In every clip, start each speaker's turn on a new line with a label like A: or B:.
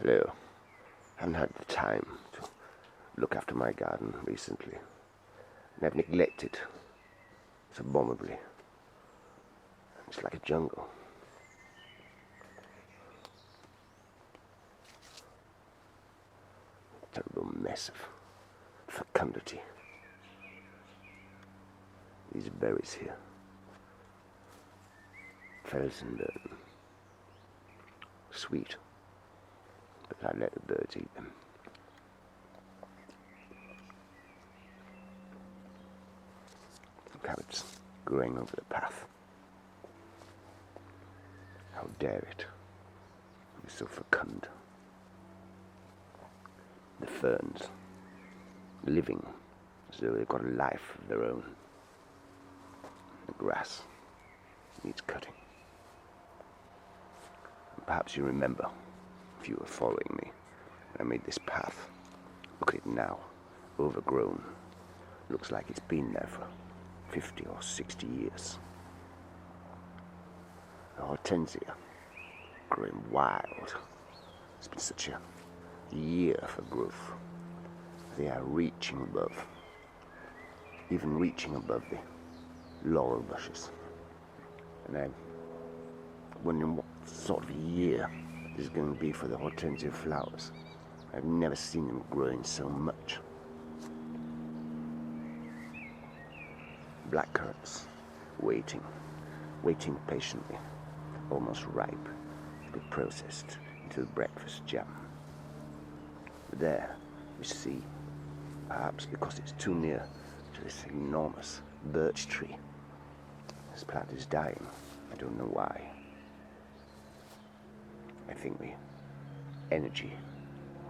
A: Hello. Haven't had the time to look after my garden recently, and I've neglected it abominably. It's like a jungle. A terrible mess of fecundity. These berries here, Felsenburn, sweet, but I let the birds eat them. Look how it's growing over the path. How dare it be so fecund. The ferns, living as though they've got a life of their own. The grass needs cutting. And perhaps you remember, if you were following me, when I made this path. Look at it now, overgrown. Looks like it's been there for 50 or 60 years. The hortensia, growing wild. It's been such a year for growth. They are reaching above, even reaching above the laurel bushes. And I'm wondering what sort of a year this is going to be for the hortensia flowers. I've never seen them growing so much. Blackcurrants, waiting patiently, almost ripe to be processed into the breakfast jam. There, you see, perhaps because it's too near to this enormous birch tree, this plant is dying. I don't know why. I think the energy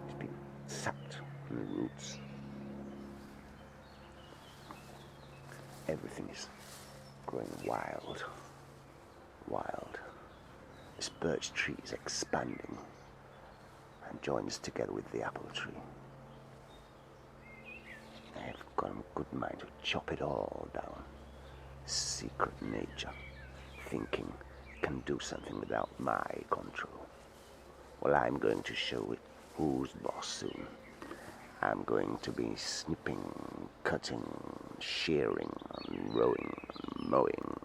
A: has been sapped from the roots. Everything is growing wild. This birch tree is expanding and joins together with the apple tree. I've got a good mind to chop it all down. Secret nature, thinking it can do something without my control. Well, I'm going to show it who's boss soon. I'm going to be snipping, cutting, shearing, unrowing, and mowing.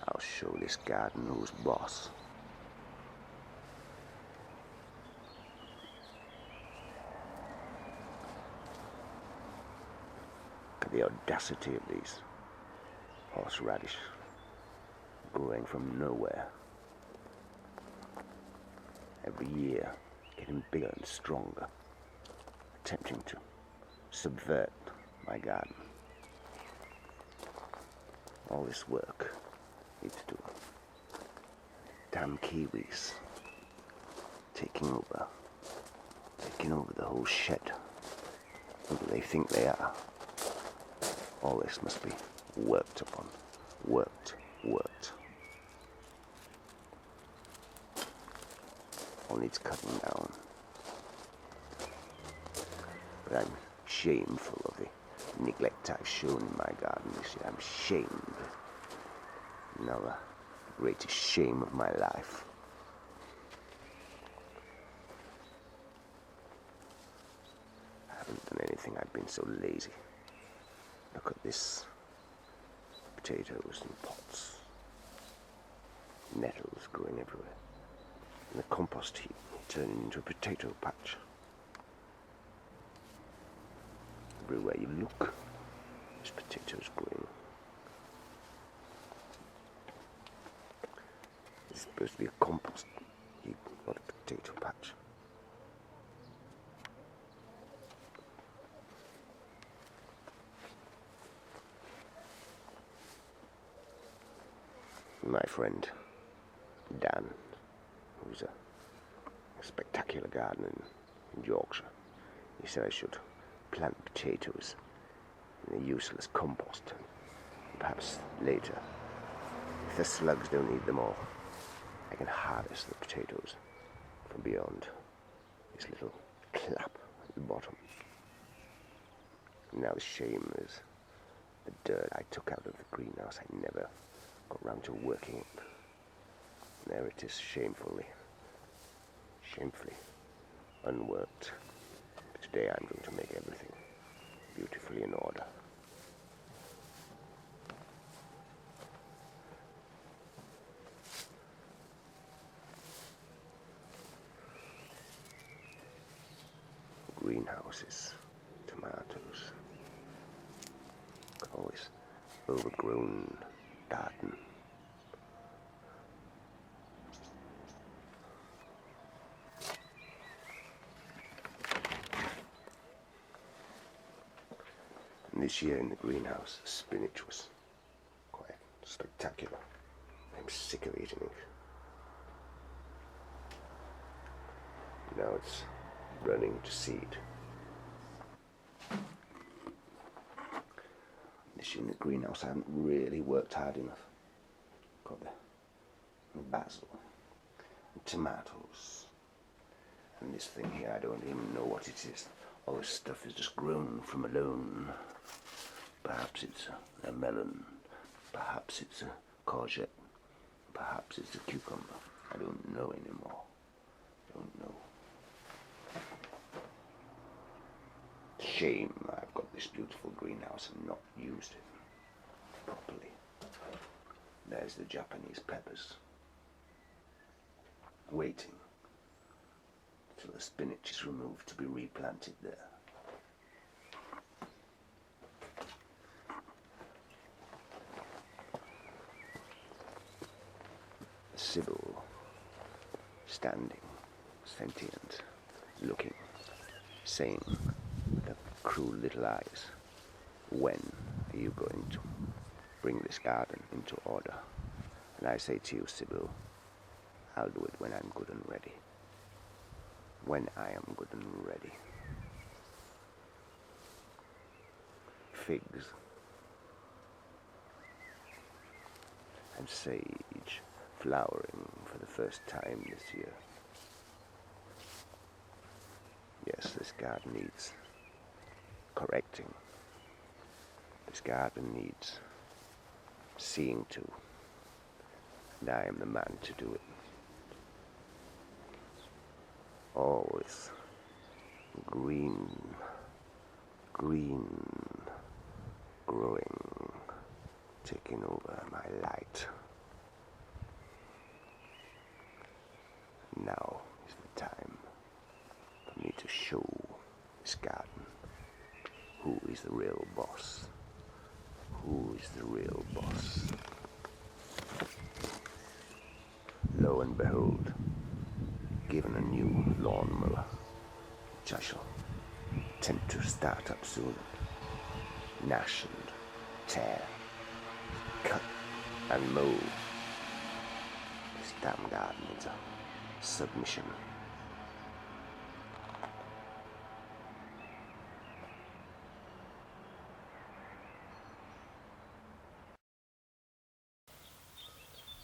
A: I'll show this garden who's boss. Look at the audacity of these horseradish growing from nowhere. Every year getting bigger and stronger, attempting to subvert my garden. All this work needs to do. Damn kiwis taking over the whole shed. Who do they think they are? All this must be worked upon. Worked. All needs cutting down. But I'm shameful of the neglect I've shown in my garden this year. I'm shamed. Now the greatest shame of my life. I haven't done anything. I've been so lazy. Look at this. Potatoes in pots. Nettles growing everywhere. And the compost heap turning into a potato patch. Everywhere you look, there's potatoes growing. It's supposed to be a compost heap, not a potato patch. My friend Dan, who's a spectacular gardener in Yorkshire, he said I should plant potatoes in a useless compost. And perhaps later, if the slugs don't eat them all, I can harvest the potatoes from beyond this little clap at the bottom. And now the shame is the dirt I took out of the greenhouse. I never got round to working it. And there it is, shamefully unworked. Today I'm going to make everything beautifully in order. Greenhouses, tomatoes, always overgrown garden. And this year in the greenhouse, spinach was quite spectacular. I'm sick of eating it. Now it's running to seed. This year in the greenhouse, I haven't really worked hard enough. Got the basil, and tomatoes, and this thing here, I don't even know what it is. All this stuff is just grown from alone. Perhaps it's a melon, perhaps it's a courgette, perhaps it's a cucumber. I don't know anymore. Don't know. Shame I've got this beautiful greenhouse and not used it properly. There's the Japanese peppers, waiting till the spinach is removed to be replanted there. Sybil, standing, sentient, looking, saying with her cruel little eyes, when are you going to bring this garden into order? And I say to you, Sybil, I'll do it when I'm good and ready. When I am good and ready. Figs and sage flowering for the first time this year. Yes, this garden needs correcting. This garden needs seeing to, and I am the man to do it. Always green, growing, taking over my light. Now is the time for me to show this garden who is the real boss. Who is the real boss? Lo and behold, given a new lawnmower, which I shall attempt to start up soon. Gnash and tear, cut and mow. This damn garden needs a submission.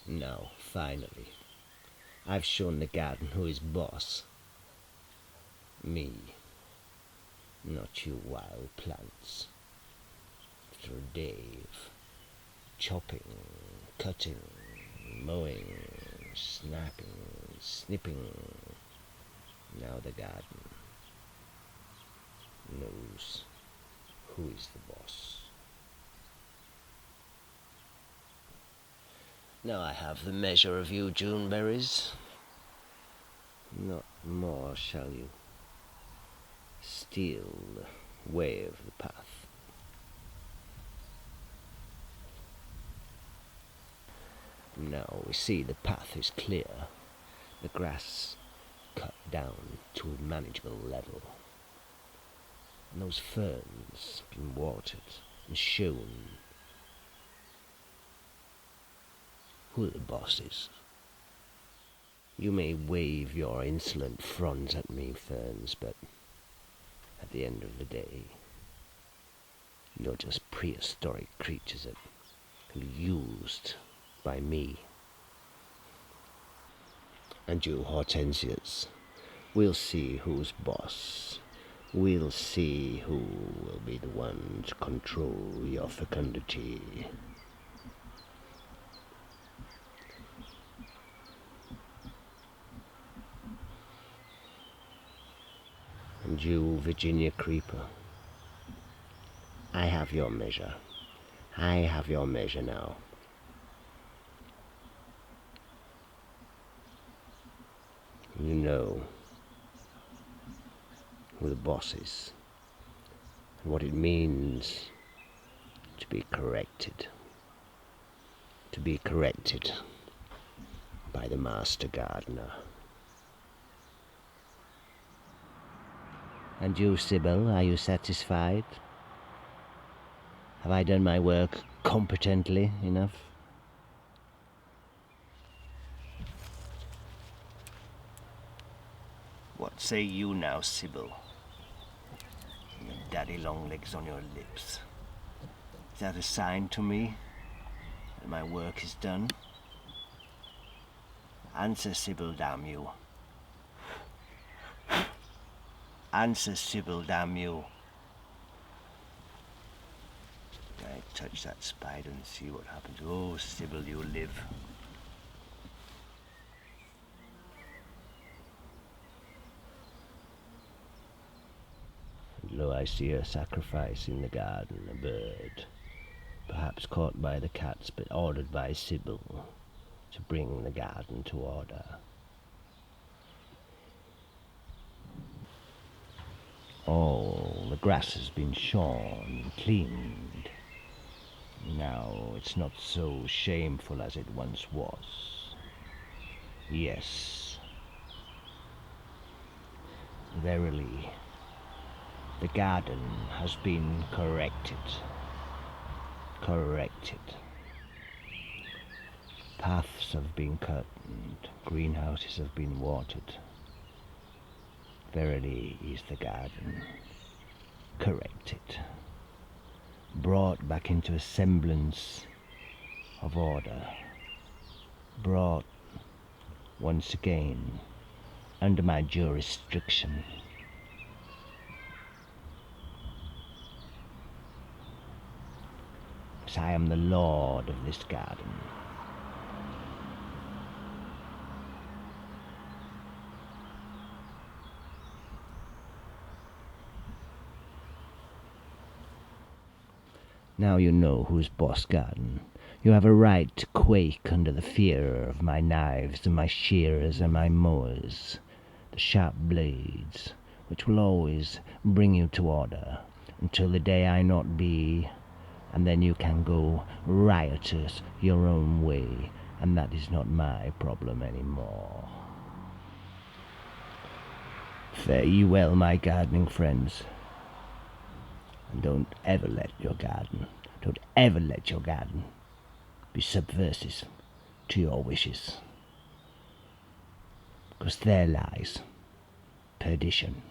B: Now, finally, I've shown the garden who is boss. Me, not you wild plants. After a day of chopping, cutting, mowing, snapping, snipping, now the garden knows who is the boss. Now I have the measure of you, Juneberries. Not more shall you steal the way of the path. Now we see the path is clear, the grass cut down to a manageable level, and those ferns been watered and shown who the boss is. You may wave your insolent fronds at me, ferns, but at the end of the day, you're just prehistoric creatures that can be used by me. And you, hortensias, we'll see who's boss. We'll see who will be the one to control your fecundity. And you, Virginia Creeper, I have your measure. I have your measure now. You know who the boss is, and what it means to be corrected. To be corrected by the Master Gardener. And you, Sybil, are you satisfied? Have I done my work competently enough? What say you now, Sybil? Your daddy long legs on your lips. Is that a sign to me that my work is done? Answer, Sybil, damn you. Answer, Sybil, damn you. I touch that spider and see what happens. Oh, Sybil, you live. And lo, I see a sacrifice in the garden, a bird, perhaps caught by the cats, but ordered by Sybil to bring the garden to order. Oh, the grass has been shorn, cleaned. Now it's not so shameful as it once was. Yes. Verily, the garden has been corrected. Corrected. Paths have been curtained, greenhouses have been watered. Verily is the garden corrected, brought back into a semblance of order, brought once again under my jurisdiction. As I am the lord of this garden. Now you know who's boss garden. You have a right to quake under the fear of my knives and my shears and my mowers, the sharp blades, which will always bring you to order, until the day I not be, and then you can go riotous your own way, and that is not my problem any more. Fare ye well, my gardening friends. And don't ever let your garden be subversive to your wishes. Because there lies perdition.